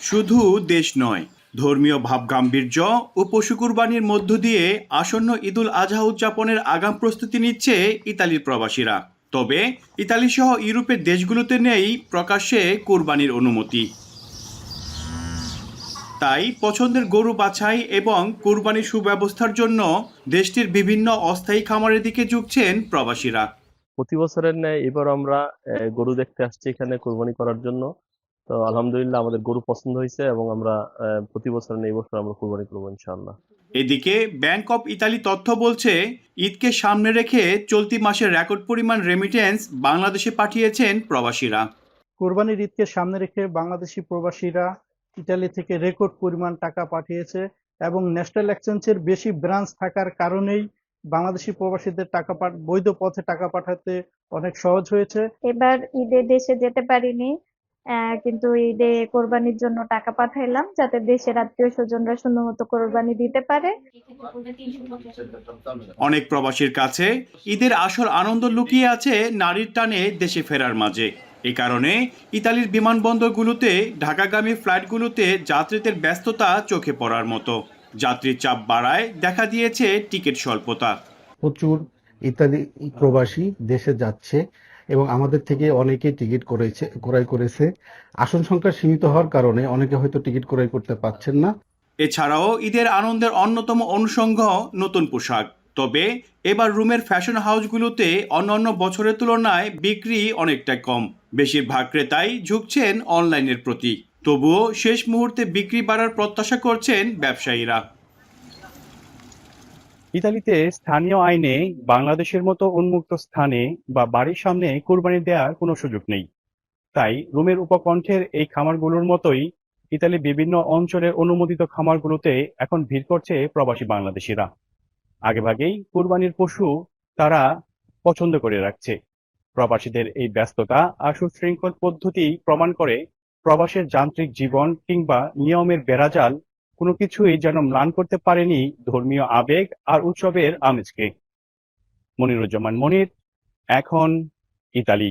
শুধু দেশ নয়, ধর্মীয় ভাবগাম্ভীর্য ও পশু কুরবানির মধ্য দিয়ে আসন্ন ঈদুল আজহা উদযাপনের আগাম প্রস্তুতি নিচ্ছে ইতালির প্রবাসীরা। তবে ইতালি সহ ইউরোপের দেশগুলোতে নেই প্রকাশ্যে কুরবানির অনুমতি। তাই পছন্দের গরু বাছাই এবং কুরবানির সুব্যবস্থার জন্য দেশটির বিভিন্ন অস্থায়ী খামারের দিকে ঝুঁকছেন প্রবাসীরা। প্রতি বছরের ন্যায় এবার আমরা গরু দেখতে আসছি এখানে কোরবানি করার জন্য। তো আলহামদুলিল্লাহ আমাদের গরু পছন্দ হয়েছে এবং আমরা প্রতি বছর এই বছর আমরা কোরবানি করবো ইনশাআল্লাহ। এদিকে ব্যাংক অব ইতালি তথ্য বলছে, ঈদকে সামনে রেখে চলতি মাসের রেকর্ড পরিমাণ রেমিটেন্স বাংলাদেশে পাঠিয়েছেন প্রবাসীরা। কোরবানির ঈদকে সামনে রেখে বাংলাদেশি প্রবাসীরা ইতালি থেকে রেকর্ড পরিমাণ টাকা পাঠিয়েছে এবং ন্যাশনাল এক্সচেঞ্জের বেশি ব্রাঞ্চ থাকার কারণেই বাংলাদেশি প্রবাসীদের বৈধ পথে টাকা পাঠাতে অনেক সহজ হয়েছে। এবার ঈদে দেশে যেতে পারিনি, কিন্তু ঈদে কোরবানির জন্য টাকা পাঠাইলাম যাতে দেশের আত্মীয় স্বজনরা সুন্দর মতো কোরবানি দিতে পারে। অনেক প্রবাসীর কাছে ঈদের আসল আনন্দ লুকিয়ে আছে নারীর টানে দেশে ফেরার মাঝে। এ কারণে ইতালির বিমানবন্দরগুলোতে ঢাকাগামী ফ্লাইটগুলোতে যাত্রীদের ব্যস্ততা চোখে পড়ার মতো। যাত্রীর চাপ বাড়ায় দেখা দিয়েছে টিকিট স্বল্পতা। প্রচুর ইতালি প্রবাসী দেশে যাচ্ছে এবং আমাদের থেকে অনেকে টিকিট ক্রয় করেছে। আসন সংখ্যা সীমিত হওয়ার কারণে অনেকে হয়তো টিকিট ক্রয় করতে পারছেন না। এছাড়াও ঈদের আনন্দের অন্যতম অনুষঙ্গ নতুন পোশাক। তবে এবার রুমের ফ্যাশন হাউসগুলোতে অন্যান্য বছরের তুলনায় বিক্রি অনেকটা কম। বেশিরভাগ ক্রেতাই ঝুঁকছেন অনলাইনের প্রতি। তবুও শেষ মুহূর্তে বিক্রি বাড়ার প্রত্যাশা করছেন ব্যবসায়ীরা। ইতালিতে স্থানীয় আইনে বাংলাদেশের মতো উন্মুক্ত স্থানে বা বাড়ির সামনে কুরবানি দেওয়ার কোনো সুযোগ নেই। তাই রোমের উপকণ্ঠের এই খামারগুলোর মতোই ইতালির বিভিন্ন অঞ্চলের অনুমোদিত খামারগুলোতে এখন ভিড় করছে প্রবাসী বাংলাদেশিরা। আগেভাগেই কুরবানির পশু তারা পছন্দ করে রাখছে। প্রবাসীদের এই ব্যস্ততা আর সুশৃঙ্খল পদ্ধতি প্রমাণ করে প্রবাসের যান্ত্রিক জীবন কিংবা নিয়মের বেড়াজাল কোনো কিছুই যেন ম্লান করতে পারেনি ধর্মীয় আবেগ আর উৎসবের আমেজকে। মনিরুজ্জামান মনির, এখন ইতালি।